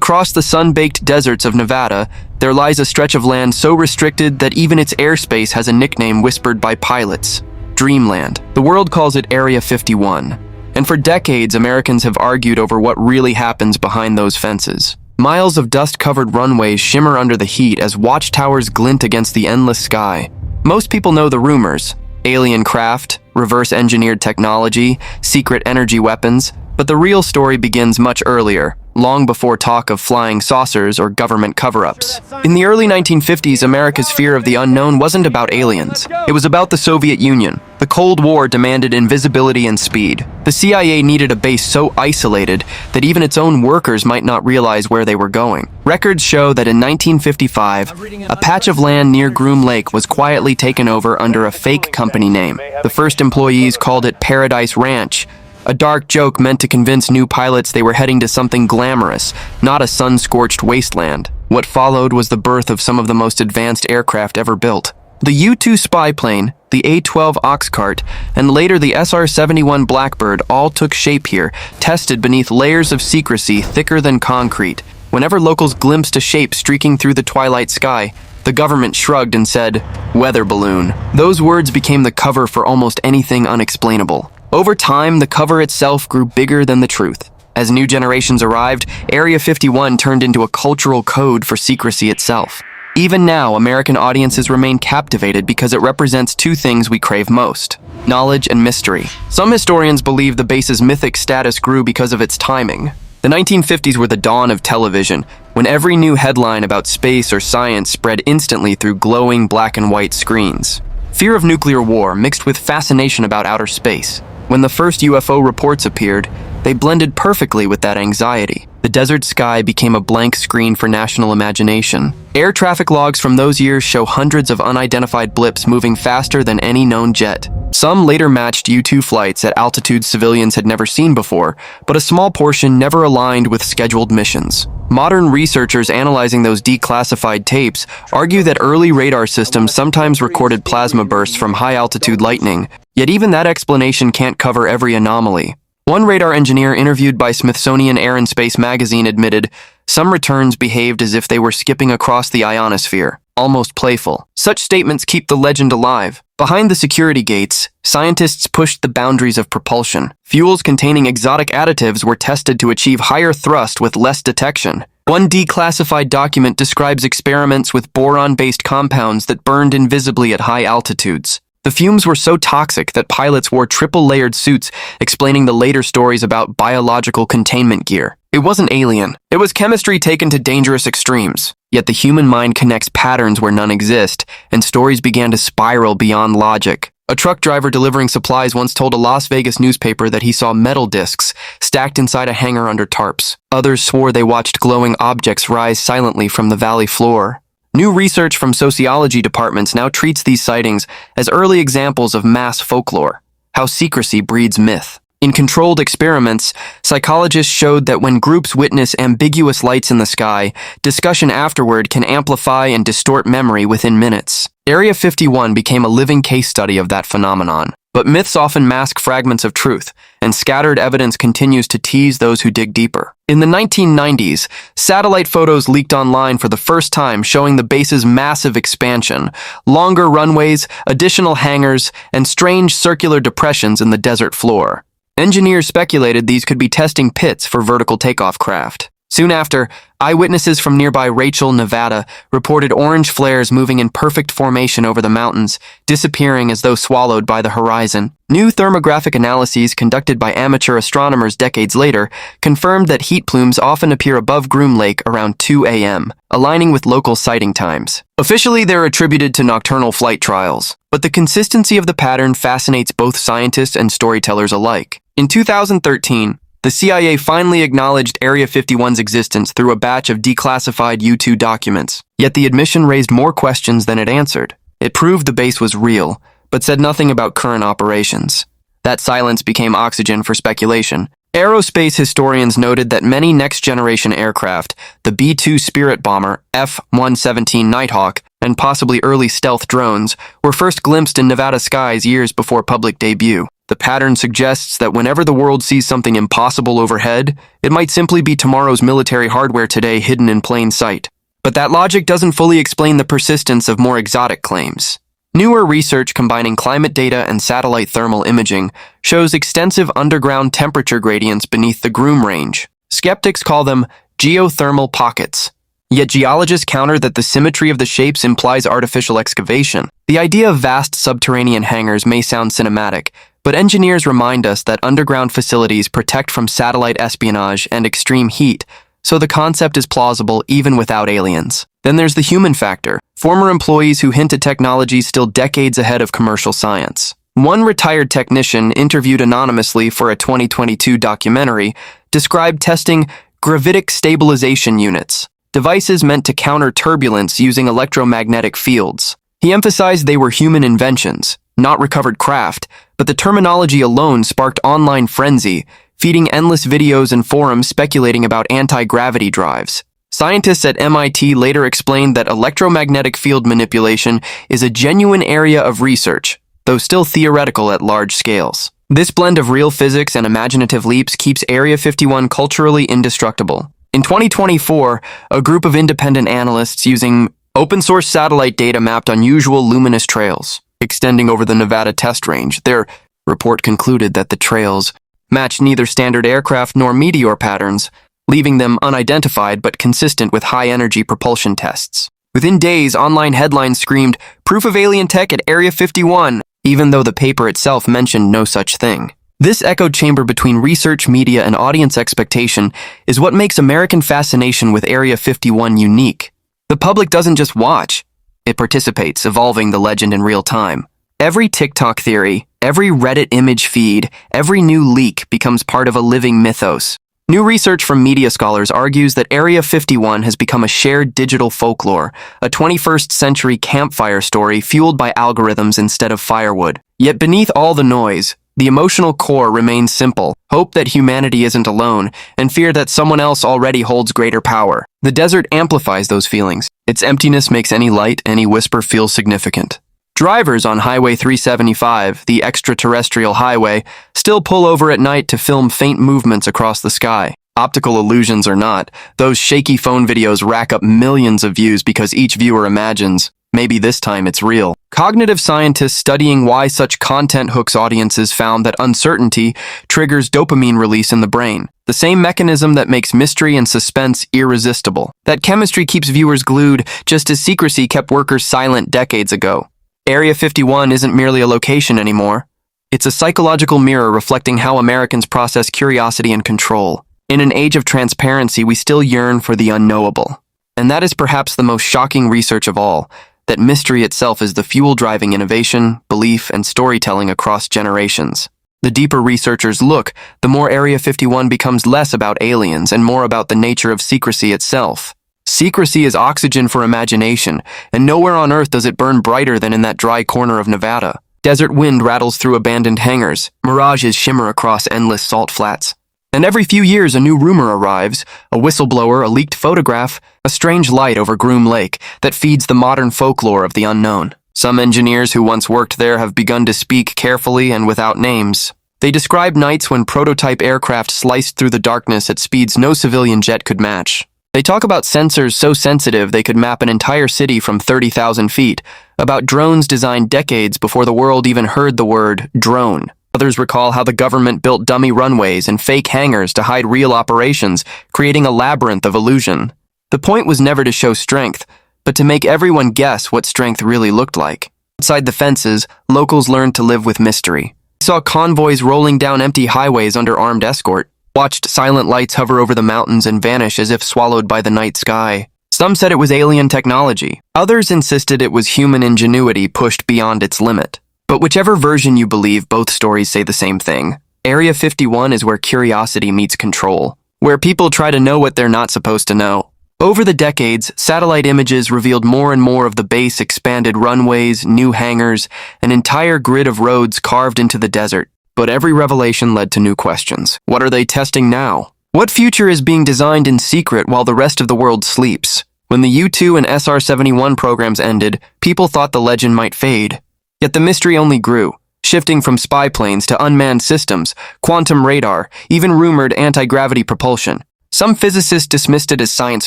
Across the sun-baked deserts of Nevada, there lies a stretch of land so restricted that even its airspace has a nickname whispered by pilots: Dreamland. The world calls it Area 51. And for decades, Americans have argued over what really happens behind those fences. Miles of dust-covered runways shimmer under the heat as watchtowers glint against the endless sky. Most people know the rumors: alien craft, reverse-engineered technology, secret energy weapons, but the real story begins much earlier, long before talk of flying saucers or government cover-ups. In the early 1950s, America's fear of the unknown wasn't about aliens. It was about the Soviet Union. The Cold War demanded invisibility and speed. The CIA needed a base so isolated that even its own workers might not realize where they were going. Records show that in 1955, a patch of land near Groom Lake was quietly taken over under a fake company name. The first employees called it Paradise Ranch, a dark joke meant to convince new pilots they were heading to something glamorous, not a sun-scorched wasteland. What followed was the birth of some of the most advanced aircraft ever built. The U-2 spy plane, the A-12 Oxcart, and later the SR-71 Blackbird all took shape here, tested beneath layers of secrecy thicker than concrete. Whenever locals glimpsed a shape streaking through the twilight sky, the government shrugged and said, "Weather balloon." Those words became the cover for almost anything unexplainable. Over time, the cover itself grew bigger than the truth. As new generations arrived, Area 51 turned into a cultural code for secrecy itself. Even now, American audiences remain captivated because it represents two things we crave most: knowledge and mystery. Some historians believe the base's mythic status grew because of its timing. The 1950s were the dawn of television, when every new headline about space or science spread instantly through glowing black and white screens. Fear of nuclear war mixed with fascination about outer space. When the first UFO reports appeared, they blended perfectly with that anxiety. The desert sky became a blank screen for national imagination. Air traffic logs from those years show hundreds of unidentified blips moving faster than any known jet. Some later matched U-2 flights at altitudes civilians had never seen before, but a small portion never aligned with scheduled missions. Modern researchers analyzing those declassified tapes argue that early radar systems sometimes recorded plasma bursts from high-altitude lightning, yet even that explanation can't cover every anomaly. One radar engineer interviewed by Smithsonian Air and Space magazine admitted, "Some returns behaved as if they were skipping across the ionosphere, almost playful." Such statements keep the legend alive. Behind the security gates, scientists pushed the boundaries of propulsion. Fuels containing exotic additives were tested to achieve higher thrust with less detection. One declassified document describes experiments with boron-based compounds that burned invisibly at high altitudes. The fumes were so toxic that pilots wore triple-layered suits, explaining the later stories about biological containment gear. It wasn't alien. It was chemistry taken to dangerous extremes. Yet the human mind connects patterns where none exist, and stories began to spiral beyond logic. A truck driver delivering supplies once told a Las Vegas newspaper that he saw metal discs stacked inside a hangar under tarps. Others swore they watched glowing objects rise silently from the valley floor. New research from sociology departments now treats these sightings as early examples of mass folklore, how secrecy breeds myth. In controlled experiments, psychologists showed that when groups witness ambiguous lights in the sky, discussion afterward can amplify and distort memory within minutes. Area 51 became a living case study of that phenomenon. But myths often mask fragments of truth, and scattered evidence continues to tease those who dig deeper. In the 1990s, satellite photos leaked online for the first time showing the base's massive expansion, longer runways, additional hangars, and strange circular depressions in the desert floor. Engineers speculated these could be testing pits for vertical takeoff craft. Soon after, eyewitnesses from nearby Rachel, Nevada, reported orange flares moving in perfect formation over the mountains, disappearing as though swallowed by the horizon. New thermographic analyses conducted by amateur astronomers decades later confirmed that heat plumes often appear above Groom Lake around 2 a.m., aligning with local sighting times. Officially, they're attributed to nocturnal flight trials, but the consistency of the pattern fascinates both scientists and storytellers alike. In 2013, the CIA finally acknowledged Area 51's existence through a batch of declassified U-2 documents. Yet the admission raised more questions than it answered. It proved the base was real, but said nothing about current operations. That silence became oxygen for speculation. Aerospace historians noted that many next-generation aircraft, the B-2 Spirit bomber, F-117 Nighthawk, and possibly early stealth drones, were first glimpsed in Nevada skies years before public debut. The pattern suggests that whenever the world sees something impossible overhead, it might simply be tomorrow's military hardware today hidden in plain sight. But that logic doesn't fully explain the persistence of more exotic claims. Newer research combining climate data and satellite thermal imaging shows extensive underground temperature gradients beneath the Groom Range. Skeptics call them geothermal pockets. Yet geologists counter that the symmetry of the shapes implies artificial excavation. The idea of vast subterranean hangars may sound cinematic, but engineers remind us that underground facilities protect from satellite espionage and extreme heat, so the concept is plausible even without aliens. Then there's the human factor, former employees who hint at technologies still decades ahead of commercial science. One retired technician interviewed anonymously for a 2022 documentary described testing gravitic stabilization units, devices meant to counter turbulence using electromagnetic fields. He emphasized they were human inventions, not recovered craft, but the terminology alone sparked online frenzy, feeding endless videos and forums speculating about anti-gravity drives. Scientists at MIT later explained that electromagnetic field manipulation is a genuine area of research, though still theoretical at large scales. This blend of real physics and imaginative leaps keeps Area 51 culturally indestructible. In 2024, a group of independent analysts using open-source satellite data mapped unusual luminous trails extending over the Nevada test range. Their report concluded that the trails matched neither standard aircraft nor meteor patterns, leaving them unidentified but consistent with high-energy propulsion tests. Within days, online headlines screamed, "Proof of alien tech at Area 51," even though the paper itself mentioned no such thing. This echo chamber between research, media, and audience expectation is what makes American fascination with Area 51 unique. The public doesn't just watch, it participates, evolving the legend in real time. Every TikTok theory, every Reddit image feed, every new leak becomes part of a living mythos. New research from media scholars argues that Area 51 has become a shared digital folklore, a 21st century campfire story fueled by algorithms instead of firewood. Yet beneath all the noise, the emotional core remains simple: hope that humanity isn't alone, and fear that someone else already holds greater power. The desert amplifies those feelings. Its emptiness makes any light, any whisper feel significant. Drivers on Highway 375, the extraterrestrial highway, still pull over at night to film faint movements across the sky. Optical illusions or not, those shaky phone videos rack up millions of views because each viewer imagines, maybe this time it's real. Cognitive scientists studying why such content hooks audiences found that uncertainty triggers dopamine release in the brain, the same mechanism that makes mystery and suspense irresistible. That chemistry keeps viewers glued, just as secrecy kept workers silent decades ago. Area 51 isn't merely a location anymore. It's a psychological mirror reflecting how Americans process curiosity and control. In an age of transparency, we still yearn for the unknowable. And that is perhaps the most shocking research of all, that mystery itself is the fuel driving innovation, belief, and storytelling across generations. The deeper researchers look, the more Area 51 becomes less about aliens and more about the nature of secrecy itself. Secrecy is oxygen for imagination, and nowhere on Earth does it burn brighter than in that dry corner of Nevada. Desert wind rattles through abandoned hangars, mirages shimmer across endless salt flats. And every few years a new rumor arrives, a whistleblower, a leaked photograph, a strange light over Groom Lake that feeds the modern folklore of the unknown. Some engineers who once worked there have begun to speak carefully and without names. They describe nights when prototype aircraft sliced through the darkness at speeds no civilian jet could match. They talk about sensors so sensitive they could map an entire city from 30,000 feet, about drones designed decades before the world even heard the word drone. Others recall how the government built dummy runways and fake hangars to hide real operations, creating a labyrinth of illusion. The point was never to show strength, but to make everyone guess what strength really looked like. Outside the fences, locals learned to live with mystery. They saw convoys rolling down empty highways under armed escort, watched silent lights hover over the mountains and vanish as if swallowed by the night sky. Some said it was alien technology. Others insisted it was human ingenuity pushed beyond its limit. But whichever version you believe, both stories say the same thing. Area 51 is where curiosity meets control, where people try to know what they're not supposed to know. Over the decades, satellite images revealed more and more of the base, expanded runways, new hangars, an entire grid of roads carved into the desert. But every revelation led to new questions. What are they testing now? What future is being designed in secret while the rest of the world sleeps? When the U-2 and SR-71 programs ended, people thought the legend might fade. Yet the mystery only grew. shifting from spy planes to unmanned systems, quantum radar, even rumored anti-gravity propulsion. Some physicists dismissed it as science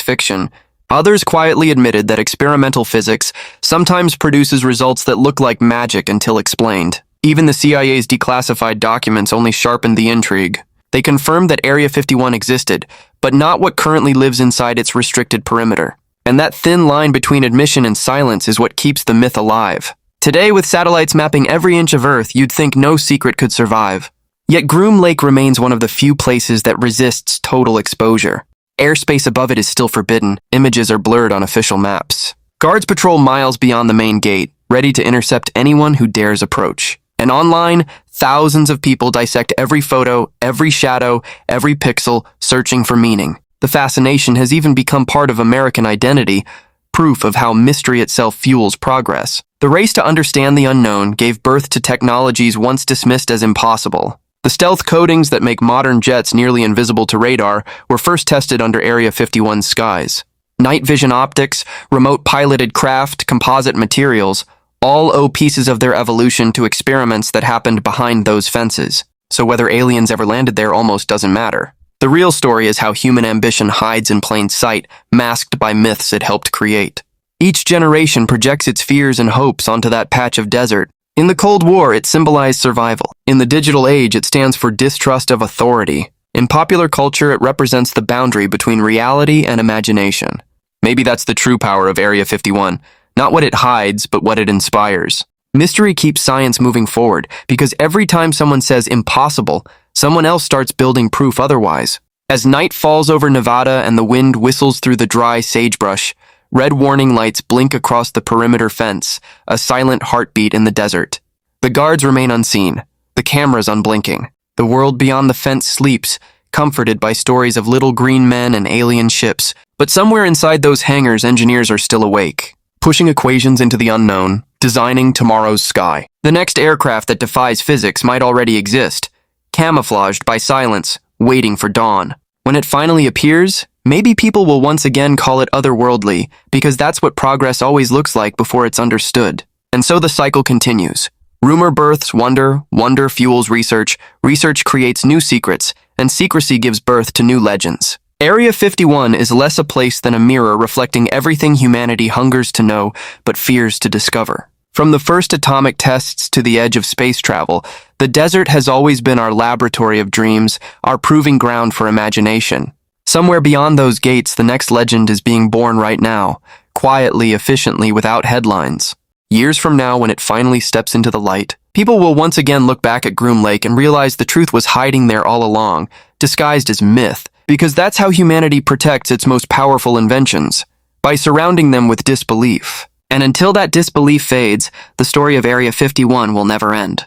fiction. Others quietly admitted that experimental physics sometimes produces results that look like magic until explained. Even the CIA's declassified documents only sharpened the intrigue. They confirmed that Area 51 existed, but not what currently lives inside its restricted perimeter. And that thin line between admission and silence is what keeps the myth alive. Today, with satellites mapping every inch of Earth, you'd think no secret could survive. Yet Groom Lake remains one of the few places that resists total exposure. Airspace above it is still forbidden. Images are blurred on official maps. Guards patrol miles beyond the main gate, ready to intercept anyone who dares approach. And online, thousands of people dissect every photo, every shadow, every pixel, searching for meaning. The fascination has even become part of American identity, proof of how mystery itself fuels progress. The race to understand the unknown gave birth to technologies once dismissed as impossible. The stealth coatings that make modern jets nearly invisible to radar were first tested under Area 51's skies. Night vision optics, remote piloted craft, composite materials, all owe pieces of their evolution to experiments that happened behind those fences. So whether aliens ever landed there almost doesn't matter. The real story is how human ambition hides in plain sight, masked by myths it helped create. Each generation projects its fears and hopes onto that patch of desert. In the Cold War, it symbolized survival. In the digital age, it stands for distrust of authority. In popular culture, it represents the boundary between reality and imagination. Maybe that's the true power of Area 51. Not what it hides, but what it inspires. Mystery keeps science moving forward, because every time someone says impossible, someone else starts building proof otherwise. As night falls over Nevada and the wind whistles through the dry sagebrush, red warning lights blink across the perimeter fence, a silent heartbeat in the desert. The guards remain unseen, the cameras unblinking. The world beyond the fence sleeps, comforted by stories of little green men and alien ships. But somewhere inside those hangars, engineers are still awake, pushing equations into the unknown, designing tomorrow's sky. The next aircraft that defies physics might already exist, camouflaged by silence, waiting for dawn. When it finally appears, maybe people will once again call it otherworldly, because that's what progress always looks like before it's understood. And so the cycle continues. Rumor births wonder, wonder fuels research, research creates new secrets, and secrecy gives birth to new legends. Area 51 is less a place than a mirror reflecting everything humanity hungers to know but fears to discover. From the first atomic tests to the edge of space travel, the desert has always been our laboratory of dreams, our proving ground for imagination. Somewhere beyond those gates, the next legend is being born right now, quietly, efficiently, without headlines. Years from now, when it finally steps into the light, people will once again look back at Groom Lake and realize the truth was hiding there all along, disguised as myth, because that's how humanity protects its most powerful inventions, by surrounding them with disbelief. And until that disbelief fades, the story of Area 51 will never end.